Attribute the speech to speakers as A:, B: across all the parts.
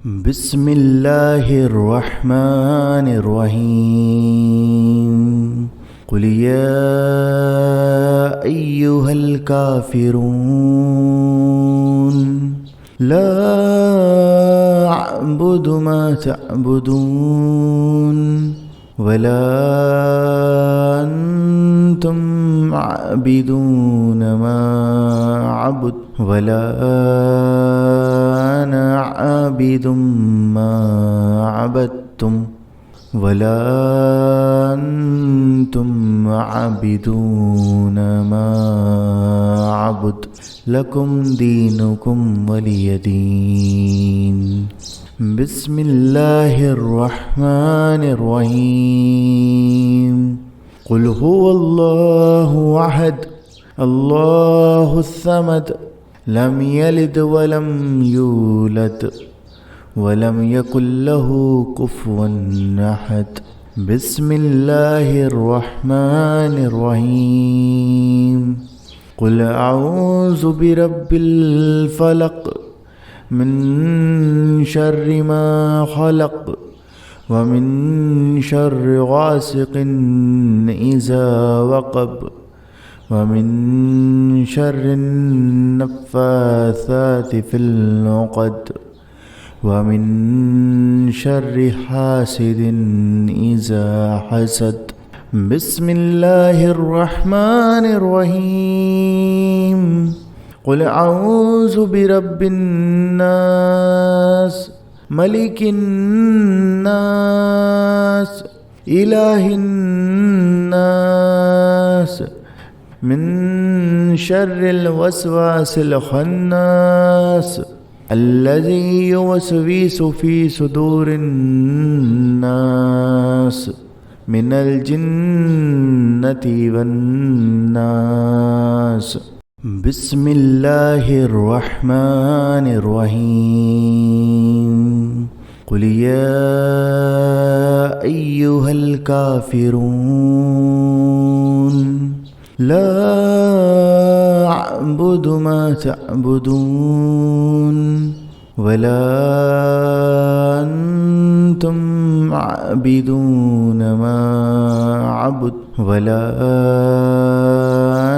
A: بسم الله الرحمن الرحيم. قل يا أيها الكافرون لا أعبد ما تعبدون ولا أنتم عابدون ما أعبد ولا أنا عابد ما عبدتم ولا أنتم عابدون ما أعبد لكم دينكم ولي دين. بسم الله الرحمن الرحيم. قل هو الله أحد الله الصمد لم يلد ولم يولد ولم يكن له كفوا أحد. بسم الله الرحمن الرحيم. قل أعوذ برب الفلق من شر ما خلق ومن شر غاسق إذا وقب ومن شر النفاثات في العقد ومن شر حاسد إذا حسد. بسم الله الرحمن الرحيم. قل أعوذ برب الناس ملك الناس إله الناس من شر الوسواس الخناس الذي يوسوس في صدور الناس من الجنة والناس. بسم الله الرحمن الرحيم. قل يا أيها الكافرون لا أعبد ما تعبدون ولا أنتم عابدون ما أعبد ولا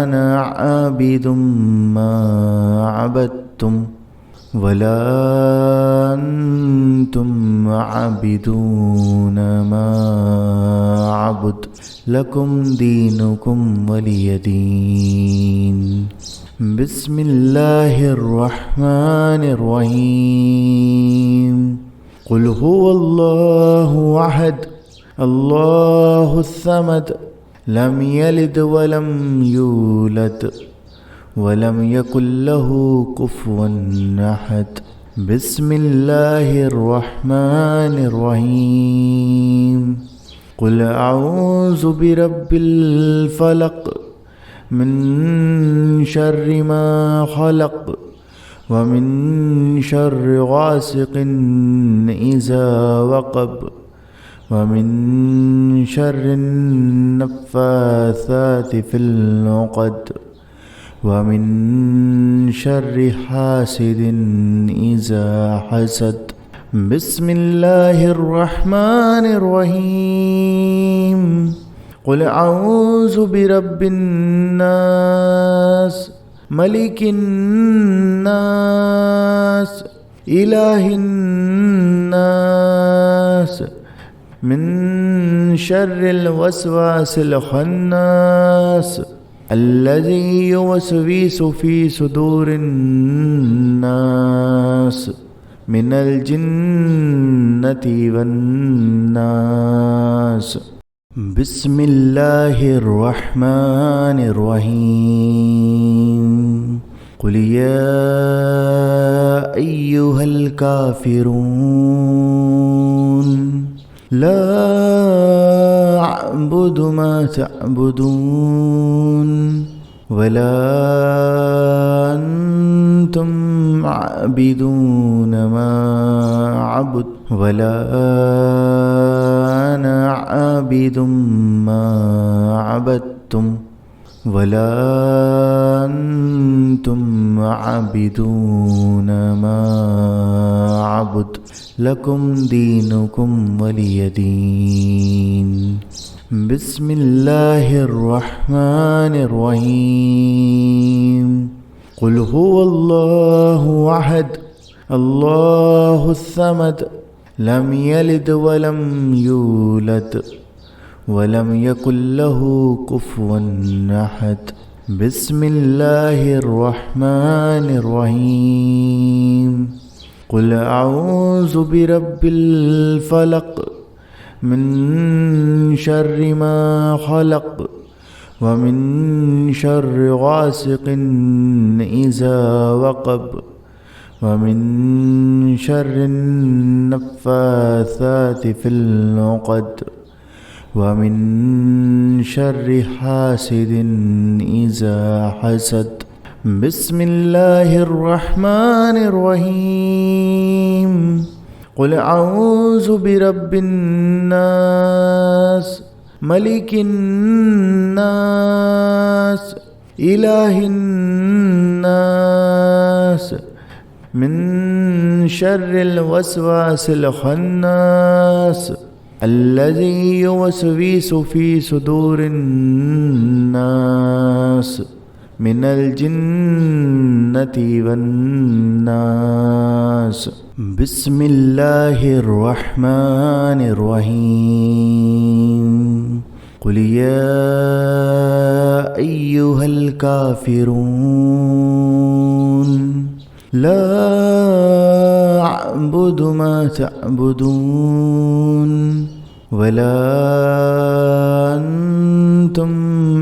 A: أنا عابد ما عبدتم ولا أنتم عابدون ما أعبد لكم دينكم ولي دين. بسم الله الرحمن الرحيم. قل هو الله أحد الله الصمد لم يلد ولم يولد ولم يكن له كفوا أحد. بسم الله الرحمن الرحيم. قل أعوذ برب الفلق من شر ما خلق ومن شر غاسق إذا وقب ومن شر النفاثات في العقد ومن شر حاسد إذا حسد. بسم الله الرحمن الرحيم. قل أعوذ برب الناس ملك الناس إله الناس من شر الوسواس الخناس الذي يوسوس في صدور الناس من الجنة والناس. بسم الله الرحمن الرحيم. قل يا أيها الكافرون لا أعبد ما تعبدون ولا أنتم عابدون ما أعبد ولا أنا عابد ما عبدتم ولا أنتم أنتم عابدون ما أعبد لكم دينكم ولي دين. بسم الله الرحمن الرحيم. قل هو الله أحد الله الصمد لم يلد ولم يولد ولم يكن له كفوا أحد. بسم الله الرحمن الرحيم. قل أعوذ برب الفلق من شر ما خلق ومن شر غاسق إذا وقب ومن شر النفاثات في العقد ومن شر حاسد إذا حسد. بسم الله الرحمن الرحيم. قل أعوذ برب الناس ملك الناس إله الناس من شر الوسواس الخناس الذي يوسوس في صدور الناس من الجنة والناس. بسم الله الرحمن الرحيم. قل يا أيها الكافرون لا أعبد ما تعبدون ولا أنتم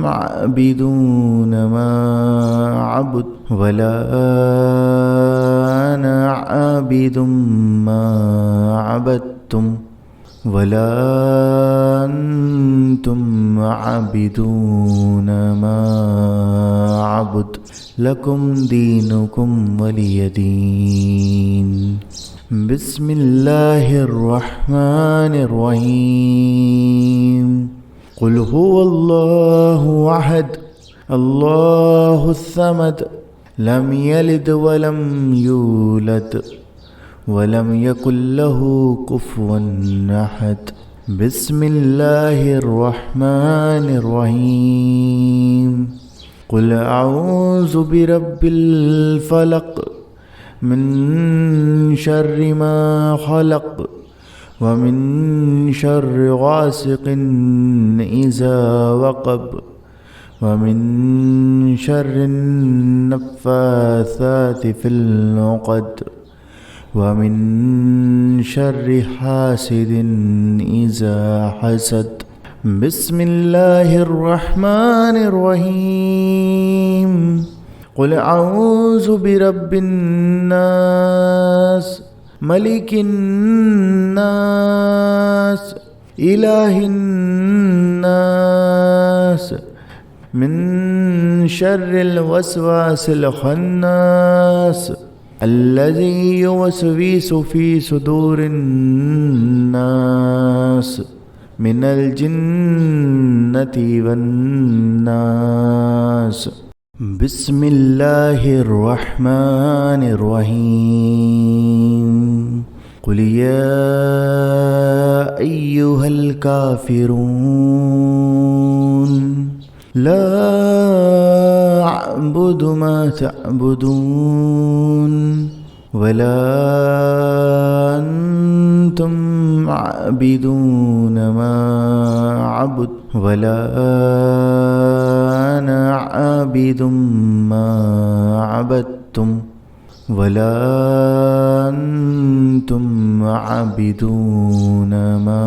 A: عابدون ما أعبد ولا أنا عابد ما عبدتم ولا أنتم عابدون ما أعبد لكم دينكم ولي دين. بسم الله الرحمن الرحيم. قل هو الله أحد الله الصمد لم يلد ولم يولد ولم يكن له كفوا أحد. بسم الله الرحمن الرحيم. قل أعوذ برب الفلق من شر ما خلق ومن شر غاسق إذا وقب ومن شر النفاثات في العقد ومن شر حاسد إذا حسد. بسم الله الرحمن الرحيم. قل أعوذ برب الناس ملك الناس إله الناس من شر الوسواس الخناس الذي يوسوس في صدور الناس من الجنة والناس. بسم الله الرحمن الرحيم. قل يا أيها الكافرون لا أعبد ما تعبدون ولا أنتم عابدون ما أعبد ولا أنا عابد ما عبدتم ولا أنتم عابدون ما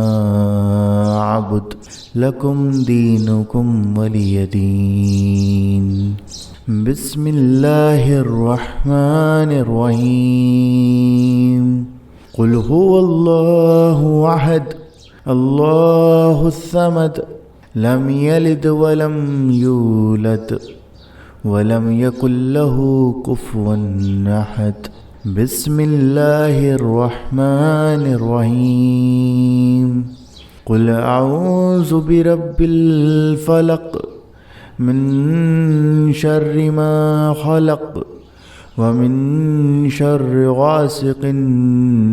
A: أعبد لكم دينكم ولي دين. بسم الله الرحمن الرحيم. قل هو الله أحد الله الصمد لم يلد ولم يولد ولم يكن له كفوا أحد. بسم الله الرحمن الرحيم. قل أعوذ برب الفلق من شر ما خلق ومن شر غاسق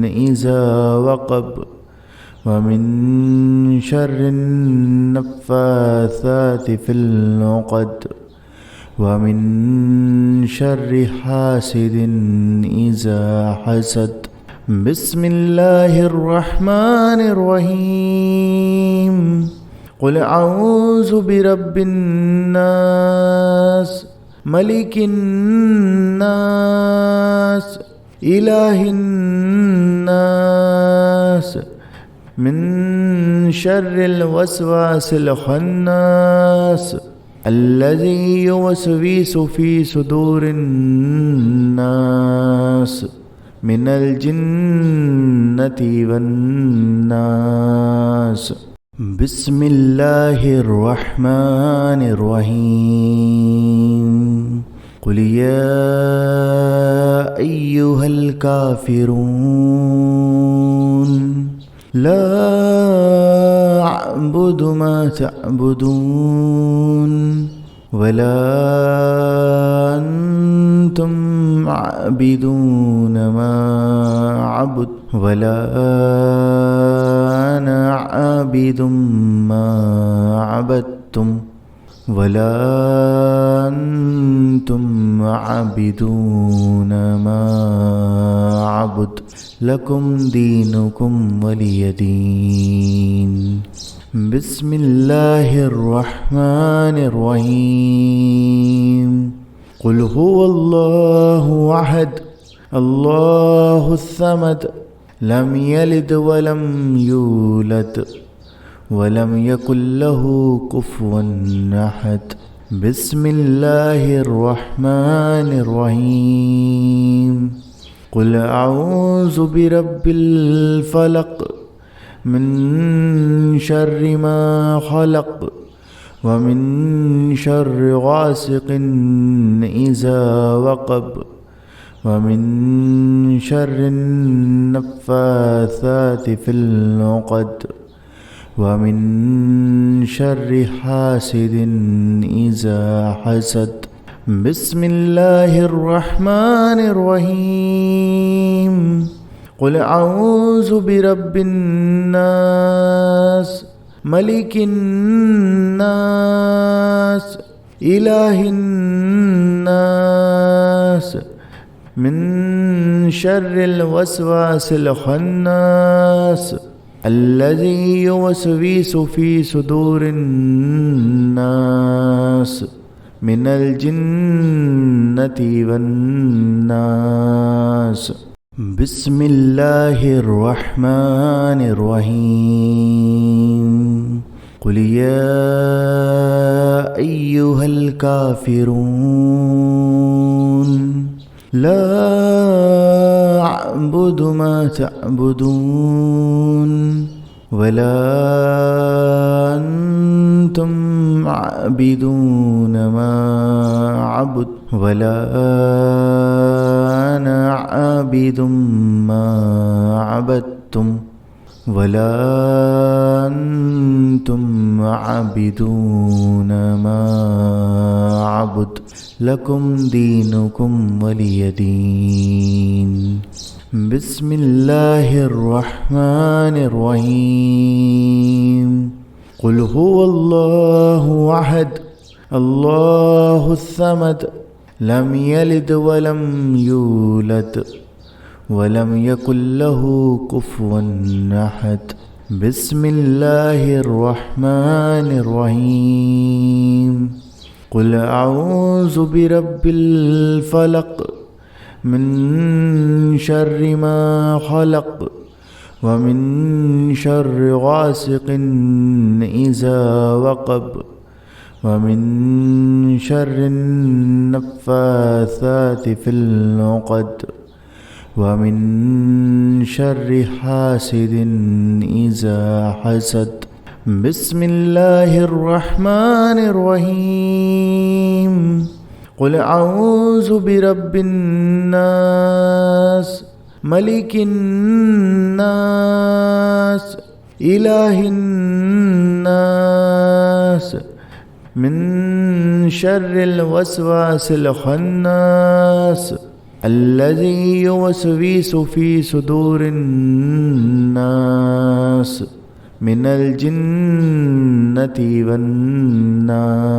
A: إذا وقب ومن شر النفاثات في العقد ومن شر حاسد إذا حسد. بسم الله الرحمن الرحيم. قل أعوذ برب الناس ملك الناس إله الناس من شر الوسواس الخناس الذي يوسوس في صدور الناس من الجنة والناس. بسم الله الرحمن الرحيم. قل يا أيها الكافرون لا أعبد ما تعبدون ولا أنتم عابدون ما أعبد ولا أنا عابد ما عبدتم ولا أنتم عابدون ما أعبد لكم دينكم ولي دين. بسم الله الرحمن الرحيم. قل هو الله أحد الله الصمد لم يلد ولم يولد ولم يكن له كفوا أحد. بسم الله الرحمن الرحيم. قل أعوذ برب الفلق من شر ما خلق ومن شر غاسق إذا وقب ومن شر النفاثات في العقد ومن شر حاسد إذا حسد. بسم الله الرحمن الرحيم. قل أعوذ برب الناس ملك الناس إله الناس من شر الوسواس الخناس الذي يوسوس في صدور الناس من الجنة والناس. بسم الله الرحمن الرحيم. قل يا أيها الكافرون لا أعبد ما تعبدون ولا أنتم عابدون ما أعبد ولا أنا عابد ما عبدتم ولا أنتم عابدون ما أعبد لكم دينكم ولي دين. بسم الله الرحمن الرحيم. قل هو الله أحد الله الصمد لم يلد ولم يولد ولم يكن له كفوا أحد. بسم الله الرحمن الرحيم. قل أعوذ برب الفلق من شر ما خلق ومن شر غاسق إذا وقب ومن شر النفاثات في العقد ومن شر حاسد إذا حسد. بسم الله الرحمن الرحيم. قل أعوذ برب الناس ملك الناس إله الناس من شر الوسواس الخناس الذي يوسوس في صدور الناس من الجنة والناس.